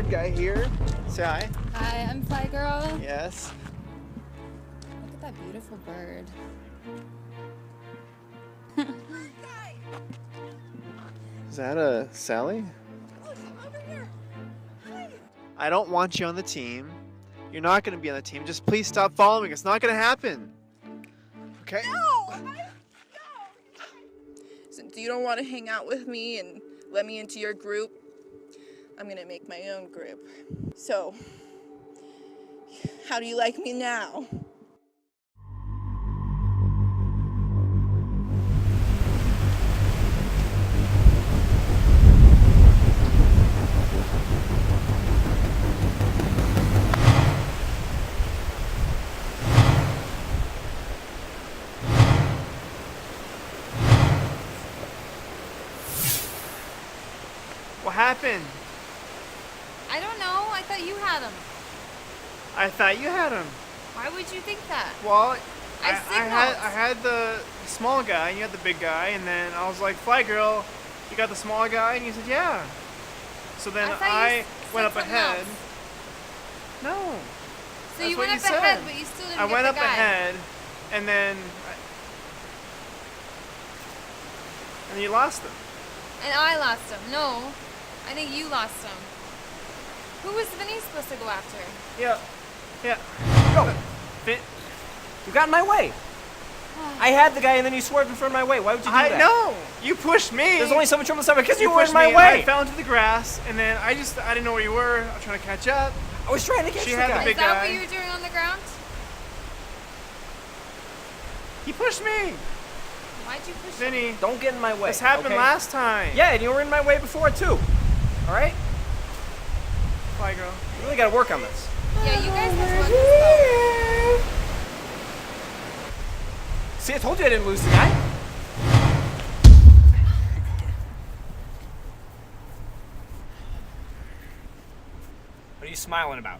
good guy here. Say hi. Hi, I'm Fly Girl. Yes. Look at that beautiful bird. Is that Sally? I don't want you on the team. You're not going to be on the team. Just please stop following. It's not going to happen. Okay? No! Since you don't want to hang out with me and let me into your group, I'm going to make my own group. So, how do you like me now? What happened? I don't know. I thought you had him. I thought you had him. Why would you think that? Well, I had the small guy and you had the big guy, and then I was like, Fly Girl, you got the small guy? And you said, yeah. So then I went up ahead. No. So you went up ahead, but you still didn't get the guy. I went up ahead, and then you lost him. And I lost him. No. I think you lost him. Who was Vinny supposed to go after? Yeah. Go. Vin- You got in my way. I had the guy and then you swerved in front of my way. Why would you do that? No. You pushed me. There's only so much room on the side because you were pushed in my me, way. I fell into the grass, and then I didn't know where you were. I was trying to catch up. I was trying to catch She the had guy. the big Is that guy. what you were doing on the ground? He pushed me. Why'd you push him? Vinny, Don't get in my way. this happened okay? last time. Yeah, and you were in my way before too. All right? Fly Girl. You really got to work on this. Yeah, you guys must won this though. See, I told you I didn't lose the guy. What are you smiling about?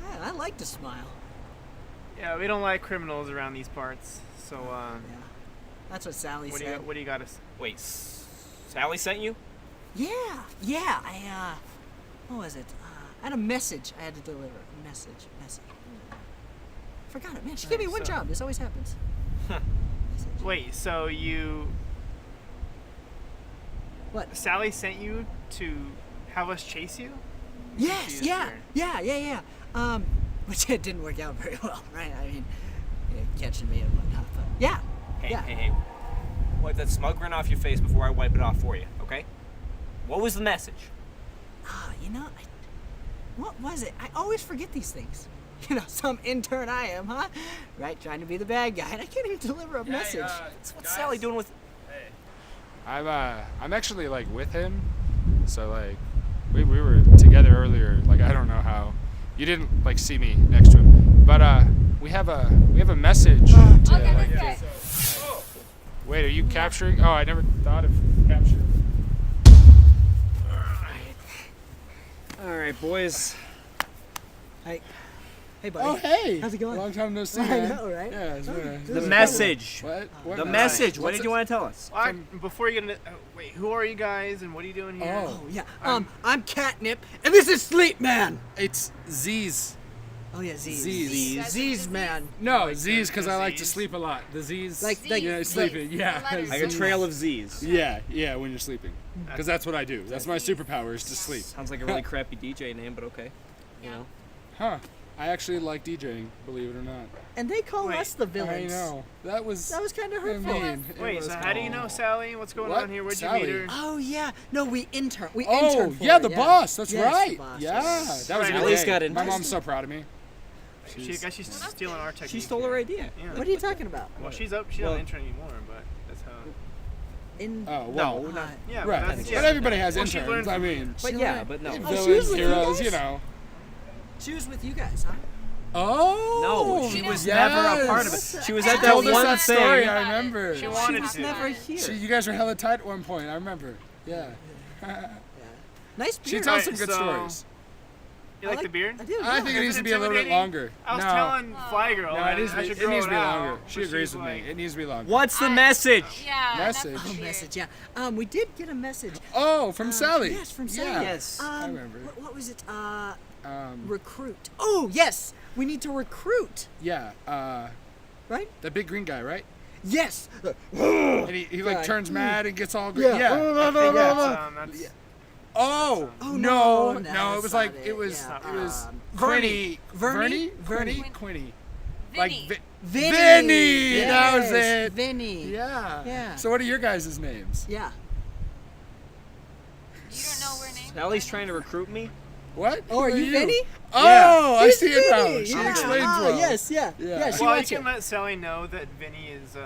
Yeah, I like to smile. Yeah, we don't like criminals around these parts. So, Yeah, that's what Sally what do said. you got us? Wait, Sally sent you? Yeah. I what was it? I had a message I had to deliver. A message. Forgot it, man. She gave me one so- job. This always happens. Message. Wait, so What? Sally sent you to have us chase you? Yes. She is Yeah. here. Which it didn't work out very well, right? I mean, catching me and whatnot. But yeah. Hey. Wipe that smug grin off your face before I wipe it off for you, okay? What was the message? What was it? I always forget these things. Some intern I am, huh? Right, trying to be the bad guy, and I can't even deliver a message. What's Sally doing with... I'm actually like with him, so like we were together earlier. Like I don't know how you didn't like see me next to him, but we have a message. I'll get this guy. Wait, are you capturing? Oh, I never thought of capturing. All right, boys. Hey, buddy. Oh, hey! How's it going? Long time no see, I man. know, right? Yeah, it's been The message. What? The message. What did you want to tell us? Before you get into... wait, who are you guys and what are you doing here? Oh, yeah. I'm Catnip, and this is Sleep Man. It's Z's. Oh, yeah, Z's. Z's. Z's, man. No, Z's because I like to Z's? sleep a lot. The Z's. Like, sleeping. Yeah. The letters Like a trail of Z's. Yeah, when you're sleeping. Because that's what I do. That's my superpower is to sleep. Sounds like a really crappy DJ name, but okay. You know. Huh. I actually like DJing, believe it or not. And they call Wait, us the villains. I know. That was kind of hurtful. Wait, so how do you know Sally? What's going What? on here? Where'd Sally? you meet her? Oh, yeah. No, we intern. We Oh, intern for yeah, her, the boss. That's Yes, right. the boss, Yeah, yes. that was a Right, good Sally's day. got My interest. mom's so proud of me. She's stealing our technique. She stole her idea. Yeah. What are you talking about? Well, she's up. She's not an intern anymore, but that's how. Oh, well. No, not. Yeah, Right. But, that's, But everybody has Well, she interns. learned I from mean, But yeah, but no. she villains, was with you heroes, guys? you know. She was with you guys, huh? Oh. No, she was yes. never a part of it. She was She at that told us one that thing. story. I remember. She She wanted was to. never here. You guys were hella tight at one point. I remember. Yeah. Nice She beard. tells Right, some good so- stories. You like the beard? I do. I yeah. think it needs to be a little bit intimidating? longer. I was no. telling Fly Girl No, that it needs to I be, should it grow needs to be out, longer. She but agrees she's with like, me. It needs to be longer. What's the message? Yeah. Message. That's Oh, weird. message, yeah. We did get a message. Oh, from Sally. Yes, from Sally. Yeah. Yes. I remember. What was it? Um, Recruit. Oh, yes. We need to recruit, yeah. right? That big green guy, right? Yes. And he like Guy. turns mad and gets all green. Yeah. Yeah. that's Oh, Oh, no, no, no, it that's was like not it was Yeah, it was Vernie. Vernie, Vernie? Quinny, Vinny. like Vinny. Vinny, that was Yes, it. Vinny. Yeah. Yeah. So what are your guys' names? Yeah. You don't know we're named. Sally's trying to recruit me. What? Oh, are Who you Vinny? Oh, I He's see it now. Vinny, She yeah. explains Ah, well. Yes, yeah. Yeah. Yeah, she well, you wants can it. let Sally know that Vinny is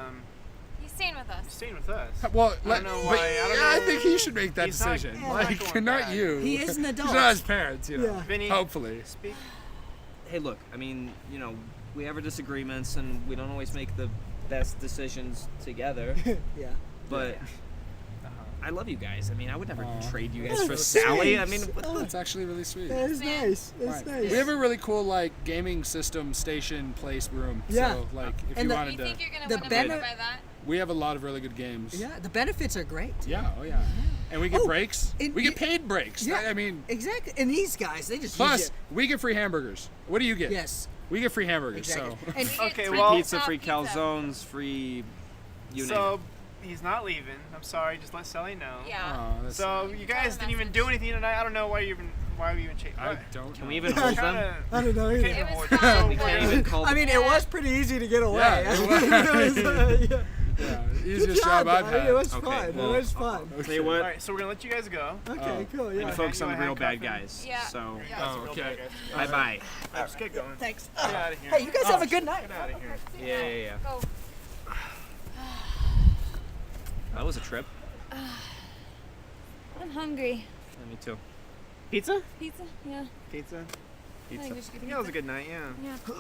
He's staying with us. staying with us. Well, I don't know but why. I don't yeah, I know. think he should make that He's not- decision. he's not Like, going not back. you. He is an adult. He's not his parents, you know. Yeah. Vinny, Hopefully. speak. Hey, look, I mean, you know, we have our disagreements and we don't always make the best decisions together, Yeah. but I love you guys. I mean, I would never Aw. trade you That's guys for so Sally. sweet. I mean, what the? That's actually really sweet. That is Man. nice. That's Right. nice. We have a really cool like gaming system station place room. Yeah. So like if And you the- wanted You to, think you're gonna The win banner- over by that? we have a lot of really good games. Yeah, the benefits are great. Yeah. Oh yeah. And we get Oh, breaks. and We get y- paid breaks. Yeah. I mean, Exactly. And these guys, they just plus use we get free hamburgers. What do you it. get? Yes. We get free hamburgers. Exactly. So. And We get Okay, free well- Pizza, free pizza. calzones, free. You name So he's not leaving. I'm sorry. Just let Sally know. Yeah. Oh, that's So you guys didn't even do anything tonight. I don't know why we even changed. I don't. it. Can we know. even hold them? I don't know. Can't Either. even It was hold fun. We can't even call I them. mean, it was pretty easy to get away. Yeah, it was. It was, yeah. Yeah. Good Easiest job I've though. had. It was Okay, fun. well, it was fun. Tell you All what, right, so we're gonna let you guys go. Okay, cool. we Yeah. focus on the real bad handcuff him. guys. Yeah. So, Yeah, that's Oh, a real okay. bad guy. bye bye. Just get going. Thanks. Get out of here. Hey, you guys have a good night. Get out of here. Yeah, yeah, yeah. Go. That was a trip. I'm hungry. Yeah, me too. Pizza? Pizza? Yeah. Pizza. I think we should get Yeah, it was pizza. a good night. Yeah. Yeah.